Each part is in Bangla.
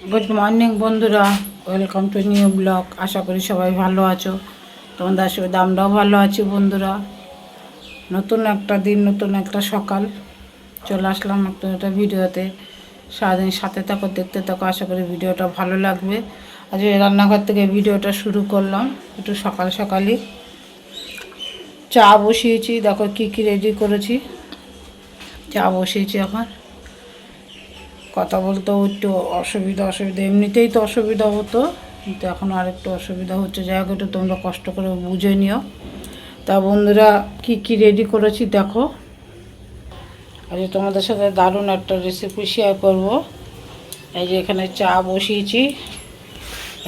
গুড মর্নিং বন্ধুরা, ওয়েলকাম টু নিউ ব্লগ। আশা করি সবাই ভালো আছো। তোমাদের আশীর্বাদে আমরাও ভালো আছি বন্ধুরা। নতুন একটা দিন, নতুন একটা সকাল চলে আসলাম নতুন একটা ভিডিওতে। সারাদিন সাথে থাকো, দেখতে থাকো, আশা করি ভিডিওটা ভালো লাগবে। আজ রান্নাঘর থেকে ভিডিওটা শুরু করলাম একটু সকাল সকালই। চা বসিয়েছি, দেখো কী কী রেডি করেছি। চা বসিয়েছি, এখন কথা বলতেও একটু অসুবিধা এমনিতেই তো অসুবিধা হতো, কিন্তু এখন আর একটু অসুবিধা হচ্ছে। যাই হোক, একটু তোমরা কষ্ট করে বুঝে নিও। তা বন্ধুরা, কি কি রেডি করেছি দেখো। আজ তোমাদের সাথে দারুণ একটা রেসিপি শেয়ার করব। এই যে এখানে চা বসিয়েছি,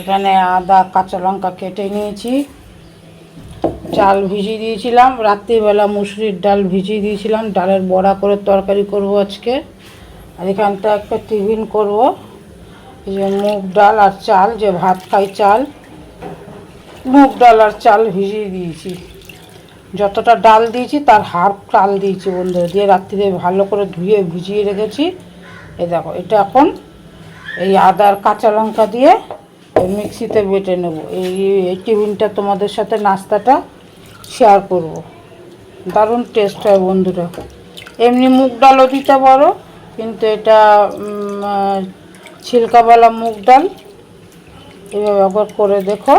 এখানে আদা কাঁচা লঙ্কা কেটে নিয়েছি, চাল ভিজিয়ে দিয়েছিলাম রাত্রিবেলা, মুসুরির ডাল ভিজিয়ে দিয়েছিলাম, ডালের বড়া করে তরকারি করব আজকে। আর এখানটা একটা টিফিন করব, এই যে মুগ ডাল আর চাল, যে ভাত খাই চাল, মুগ ডাল আর চাল ভিজিয়ে দিয়েছি। যতটা ডাল দিয়েছি তার হাফ চাল দিয়েছি বন্ধুরা, দিয়ে রাত্রিরে ভালো করে ধুয়ে ভিজিয়ে রেখেছি। এই দেখো, এটা এখন এই আদার কাঁচা লঙ্কা দিয়ে মিক্সিতে বেটে নেব। এই টিফিনটা তোমাদের সাথে নাস্তাটা শেয়ার করব। দারুণ টেস্ট হয় বন্ধুরা। এমনি মুগ ডালও দিতে পারো, কিন্তু এটা ছিলকাওয়ালা মুগ ডাল। এভাবে একবার করে দেখো।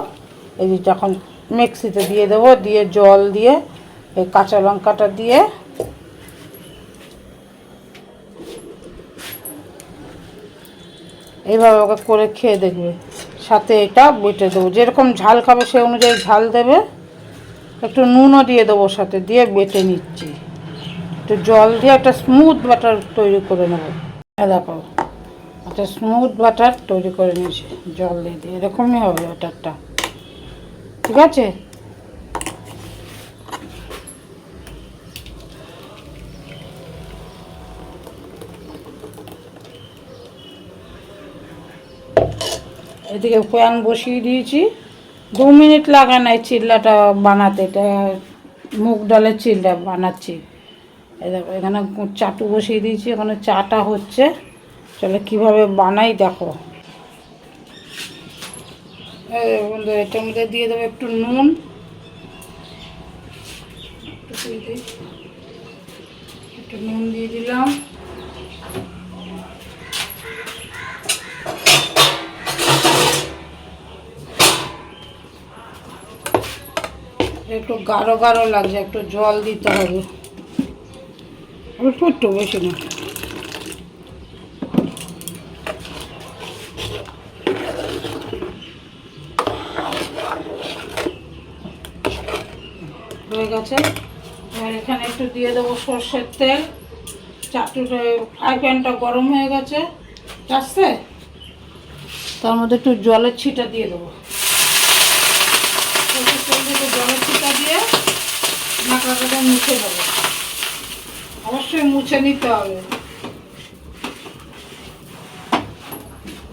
এই যে যখন মিক্সিতে দিয়ে দেবো, দিয়ে জল দিয়ে এই কাঁচা লঙ্কাটা দিয়ে এইভাবে ওকে করে খেয়ে দেখবে। সাথে এটা বেটে দেবো, যেরকম ঝাল খাবে সেই অনুযায়ী ঝাল দেবে। একটু নুনও দিয়ে দেবো সাথে, দিয়ে বেটে নিচ্ছি। একটু জল দিয়ে একটা স্মুথ বাটার তৈরি করে নেবো। দেখো, একটা স্মুথ বাটার তৈরি করে নিয়েছি জল দিয়ে দিয়ে। এরকমই হবে বাটারটা, ঠিক আছে? এদিকে প্যান বসিয়ে দিয়েছি। 2 মিনিট লাগা নাই চিল্লাটা বানাতে, এটা মুগ ডালের চিল্লা বানাচ্ছি। এই দেখো, এখানে চাটু বসিয়ে দিয়েছি, এখানে চাটা হচ্ছে। চলে কীভাবে বানাই দেখো। বন্ধু, এটার মধ্যে দিয়ে দেবো একটু নুন, একটু নুন দিয়ে দিলাম। একটু গাঢ় গাঢ় লাগছে, একটু জল দিতে হবে, একটু বেশি না। হয়ে গেছে। এবার এখানে একটু দিয়ে দেবো সর্ষের তেল। চাটুটা ফ্রাই প্যানটা গরম হয়ে গেছে আসছে, তার মধ্যে একটু জলের ছিটা দিয়ে দেবো। সর্ষের তেল দিয়ে জলের ছিটা দিয়ে নাকড়াটা মুছে দেবো। অবশ্যই মুছে নিতে হবে।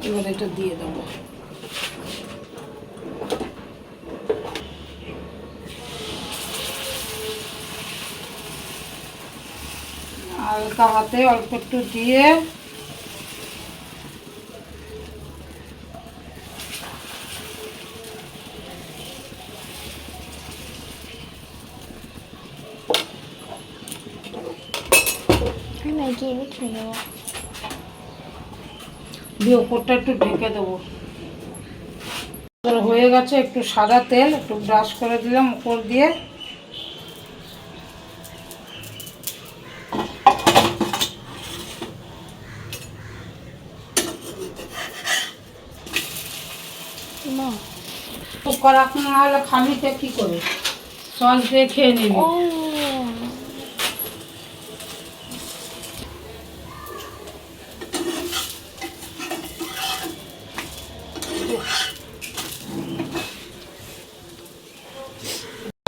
এবার এটা দিয়ে দেবো। হালকা হাতে অল্প একটু দিয়ে দিয়ে ওপরটা একটু ঢেকে দেবো। হয়ে গেছে। একটু সাদা তেল একটু ব্রাশ করে দিলাম উপর দিয়ে। করা না হলে খালিতে কি করে সস দিয়ে খেয়ে নিবি।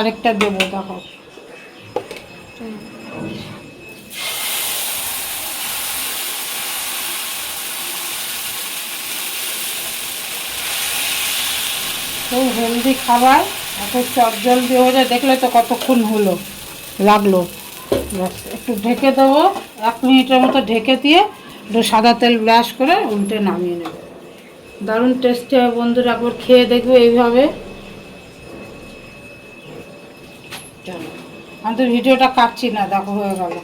আরেকটা দেবো, দেখো। খুব হেলদি খাবার, এত চটজলদি হয়ে যায়। দেখলে তো কতক্ষণ হলো লাগলো। একটু ঢেকে দেবো, 1 মিনিটের মতো ঢেকে দিয়ে একটু সাদা তেল ব্রাশ করে উল্টে নামিয়ে নেবে। দারুণ টেস্টি হয় বন্ধুরা, একবার খেয়ে দেখবে এইভাবে। চলো আমি তো ভিডিওটা কাটছি না, দেখো হয়ে গেল।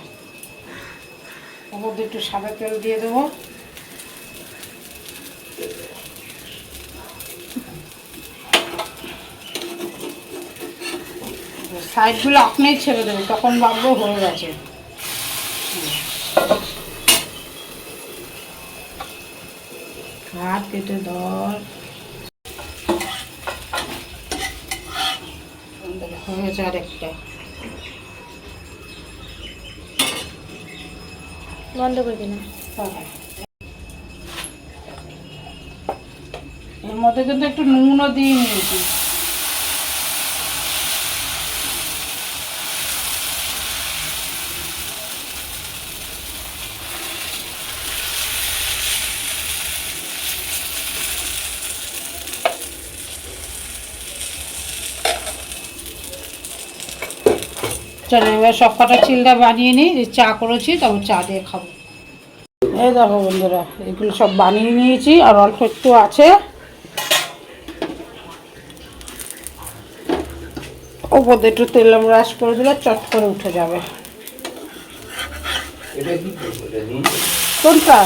ওপর দিয়ে একটু সাদা তেল দিয়ে দেবো। সাইডগুলো আপনিই ছেড়ে দেবে, তখন ভাববো হয়ে গেছে। হাত কেটে ধর, হয়ে গেছে আরেকটা। বন্ধ করে দিন। এর মধ্যে কিন্তু একটু নুনও দিয়ে নিয়েছি। চলো এবার সব কটা চিলটা বানিয়ে নিই, চা করেছি, তারপর চা দিয়ে খাবো। এই দেখো বন্ধুরা, এগুলো সব বানিয়ে নিয়েছি, আর অল্প একটু আছে। ওপর দিয়ে একটু তেল ব্রাশ করে দিলে চট করে উঠে যাবে। কোনটা?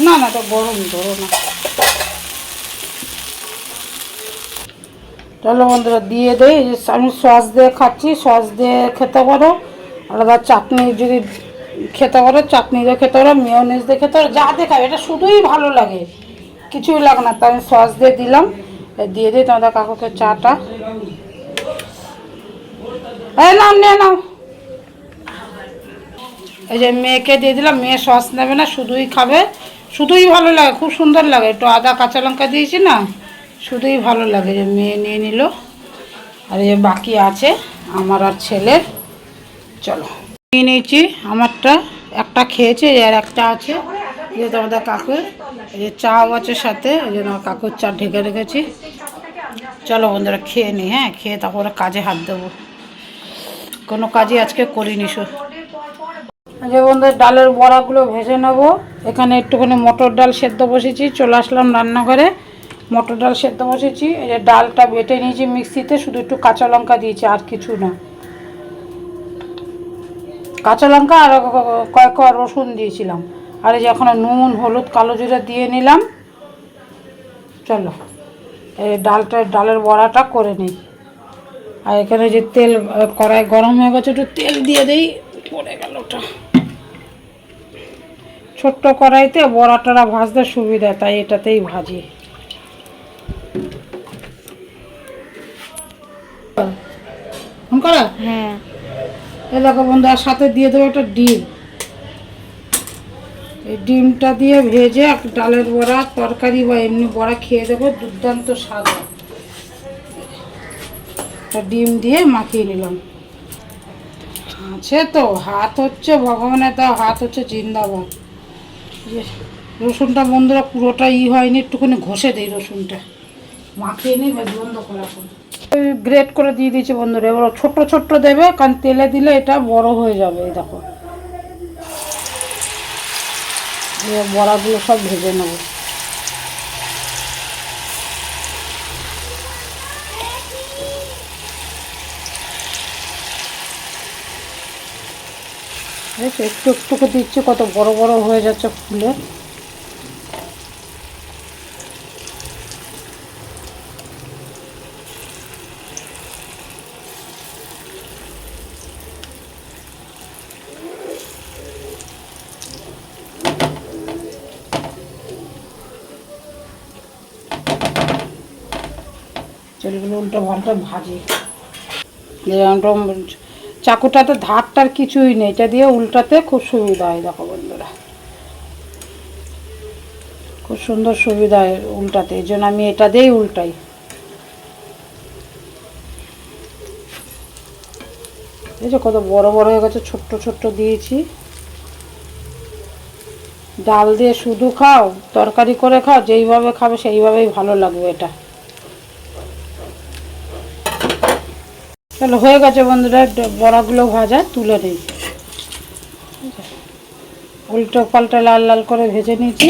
না না, তো গরম, ধরো না। চলো বন্ধুরা দিয়ে দেই। আমি সস দিয়ে খাচ্ছি, সস দিয়ে খেতে পারো, আলাদা চাটনি যদি খেতে পারো চাটনি দিয়ে খেতে পারো, মেয়োনিজ দিয়ে খেতে পারো, যা দিয়ে খাবে। এটা শুধুই ভালো লাগে, কিছুই লাগে না। তাই আমি সস দিয়ে দিলাম। দিয়ে দিই তোমাদের কাকুকে চাটা। এই নাও, নিয়ে নাও। এই যে মেয়েকে দিয়ে দিলাম, মেয়ে সস নেবে না, শুধুই খাবে। শুধুই ভালো লাগে, খুব সুন্দর লাগে। একটু আদা কাঁচা লঙ্কা দিয়েছি না, শুধুই ভালো লাগে। যে মেয়ে নিয়ে নিল, আর এই বাকি আছে আমার আর ছেলের। চলো নিয়ে নিয়েছি, আমারটা একটা খেয়েছে, আর একটা আছে। এই যে তোমাদের কাকুর, এই যে চাও আছে সাথে, এই জন্য কাকুর চা ঢেকে রেখেছি। চলো বন্ধুরা খেয়ে নিই, হ্যাঁ, খেয়ে তারপরে কাজে হাত দেবো। কোনো কাজই আজকে করিনি। যে বন্ধুরা ডালের বড়াগুলো ভেজে নেব। এখানে একটুখানি মটর ডাল সেদ্ধ বসেছি, চলে আসলাম রান্নাঘরে। মটর ডাল সেদ্ধ বসেছি। এই যে ডালটা বেটে নিয়েছি মিক্সিতে, শুধু একটু কাঁচা লঙ্কা দিয়েছি, আর কিছু না। কাঁচা লঙ্কা আর কয়েক রসুন দিয়েছিলাম। আর এই যে এখন নুন হলুদ কালো জিরা দিয়ে নিলাম। চলো এই ডালের বড়াটা করে নিই। আর এখানে যে তেল, কড়াই গরম হয়ে গেছে, একটু তেল দিয়ে দিই। পড়ে গেল ওটা। ছোট্ট কড়াইতে বড়া টড়া ভাজতে সুবিধা, তাই এটাতেই ভাজি। হ্যাঁ, এই দেখো বন্ধু, আর সাথে দিয়ে দেবো একটা ডিম। এই ডিমটা দিয়ে ভেজে ডালের বড়া তরকারি বা এমনি বড়া খেয়ে দেবো, দুর্দান্ত স্বাদ হয়। ডিম দিয়ে মাখিয়ে নিলাম। আছে তো, হাত হচ্ছে ভগবানের দেওয়া, হাত হচ্ছে জিন্দাবাদ। রসুনটা বন্ধুরা পুরোটা হয়নি, একটুখানি ঘষে দিই রসুনটা, মাখিয়ে নিই, বন্ধ করে এখন। গ্রেট করে দিয়ে দিয়েছি বন্ধুরা। এবার ছোট্ট ছোট্ট দেবে, কারণ তেলে দিলে এটা বড় হয়ে যাবে। এই দেখো, বড়াগুলো সব ভেজে নেব। একটু একটু করে দিচ্ছি, কত বড় বড় হয়ে যাচ্ছে ফুলে। এগুলো উল্টো পাল্টা ভাজি। চাকুটাতে ধারটার কিছুই নেই, এটা দিয়ে উল্টাতে খুব সুবিধা হয়। দেখো বন্ধুরা, খুব সুন্দর সুবিধা হয় উল্টাতে, এই জন্য আমি এটা দিয়েই উল্টাই। এই যে কত বড় বড় হয়ে গেছে, ছোট্ট ছোট্ট দিয়েছি। ডাল দিয়ে শুধু খাও, তরকারি করে খাও, যেইভাবে খাবে সেইভাবেই ভালো লাগবে এটা। চলো হয়ে গেছে বন্ধুরা, বড়াগুলো ভাজা তুলে নিই। উল্টো পাল্টা লাল লাল করে ভেজে নিয়েছি।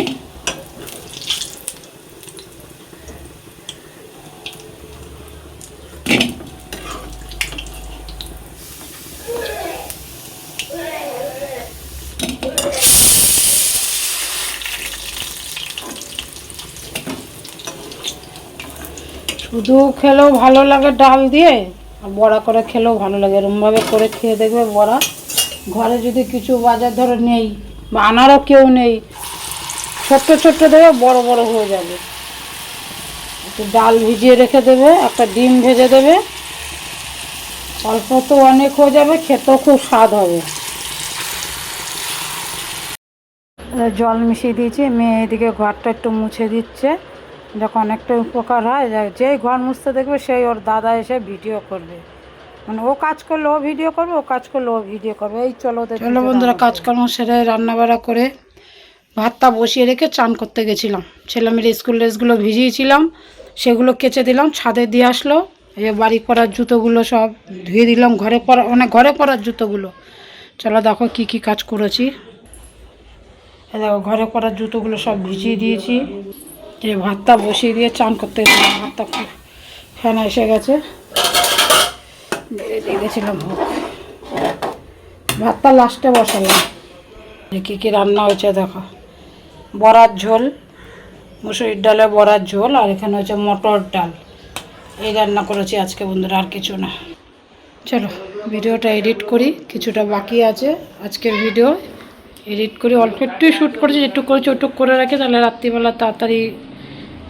শুধু খেলেও ভালো লাগে ডাল দিয়ে, আর বড়া করে খেলেও ভালো লাগে। এরমভাবে করে খেয়ে দেখবে বড়া। ঘরে যদি কিছু বাজার ধরে নেই বা আনারও কেউ নেই, ছোট্ট ছোট্ট দেবে, বড় বড় হয়ে যাবে। একটু ডাল ভিজিয়ে রেখে দেবে, একটা ডিম ভেজে দেবে, অল্প তো অনেক হয়ে যাবে, খেতেও খুব স্বাদ হবে। জল মিশিয়ে দিয়েছি, মেয়ে এদিকে ঘরটা একটু মুছে দিচ্ছে। যখন অনেকটা উপকার হয়, যেই ঘর মুছতে দেখবে সেই ওর দাদা এসে ভিডিও করবে, মানে ও কাজ করলে ও ভিডিও করবে, ও কাজ করলে ও ভিডিও করবে। এই চলো চলো বন্ধুরা, কাজকর্ম সেরে রান্নাবাড়া করে ভাতটা বসিয়ে রেখে চান করতে গেছিলাম। ছেলে মেয়ের স্কুল ড্রেসগুলো ভিজিয়েছিলাম, সেগুলো কেচে দিলাম, ছাদে দিয়ে আসলো। এই বাড়ি করার জুতোগুলো সব ধুয়ে দিলাম, ঘরে পরা, মানে ঘরে পরার জুতোগুলো। চলো দেখো কি কি কাজ করেছি। দেখো ঘরে পরার জুতোগুলো সব ভিজিয়ে দিয়েছি। এই ভাতটা বসিয়ে দিয়ে চান করতে গেছিলাম, ভাতটা ফেনা এসে গেছে, বেড়ে দিয়ে গেছিলাম। ভাতটা লাস্টে বসালাম। কী কী রান্না হয়েছে দেখো। বড়ার ঝোল, মুসুরির ডালে বড়ার ঝোল, আর এখানে হচ্ছে মটর ডাল। এই রান্না করেছি আজকে বন্ধুরা, আর কিছু না। চলো ভিডিওটা এডিট করি, কিছুটা বাকি আছে আজকের ভিডিও। এডিট করি, অল্প একটুই শ্যুট করেছি, একটু করেছি ওটুক করে রাখি, তাহলে রাত্রিবেলা তাড়াতাড়ি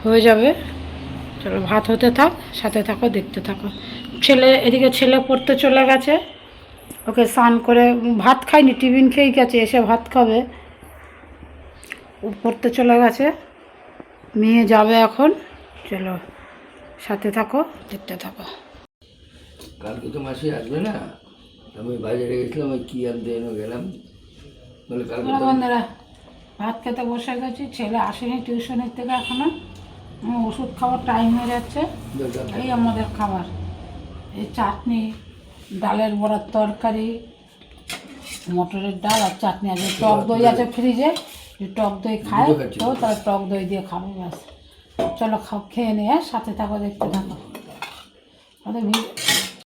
হয়ে যাবে। চলো ভাত হতে থাক, সাথে থাকো, দেখতে থাকো। এদিকে ছেলে পড়তে চলে গেছে, ওকে স্নান করে, ভাত খায়নি, টিফিন খেয়েই গেছে, এসে ভাত খাবে। ও পড়তে চলে গেছে, মেয়ে যাবে এখন। চলো সাথে থাকো, দেখতে থাকো। কালকে তো মাসি আসবে না, আমি বাজারে গেছিলাম, ওই কী আনতে এনে গেলাম, বলে কালকে বন্ধুরা ভাত খেতে বসে গেছি, ছেলে আসেনি টিউশনের থেকে এখনো। ওষুধ খাওয়ার টাইম হয়ে যাচ্ছে। এই আমাদের খাবার, এই চাটনি, ডালের বড়ার তরকারি, মটরের ডাল আর চাটনি আছে, টক দই আছে ফ্রিজে, টক দই খায় তো, তার টক দই দিয়ে খাবো ব্যাস। চলো খেয়ে নিয়ে সাথে থাকো, দেখতে থাকো।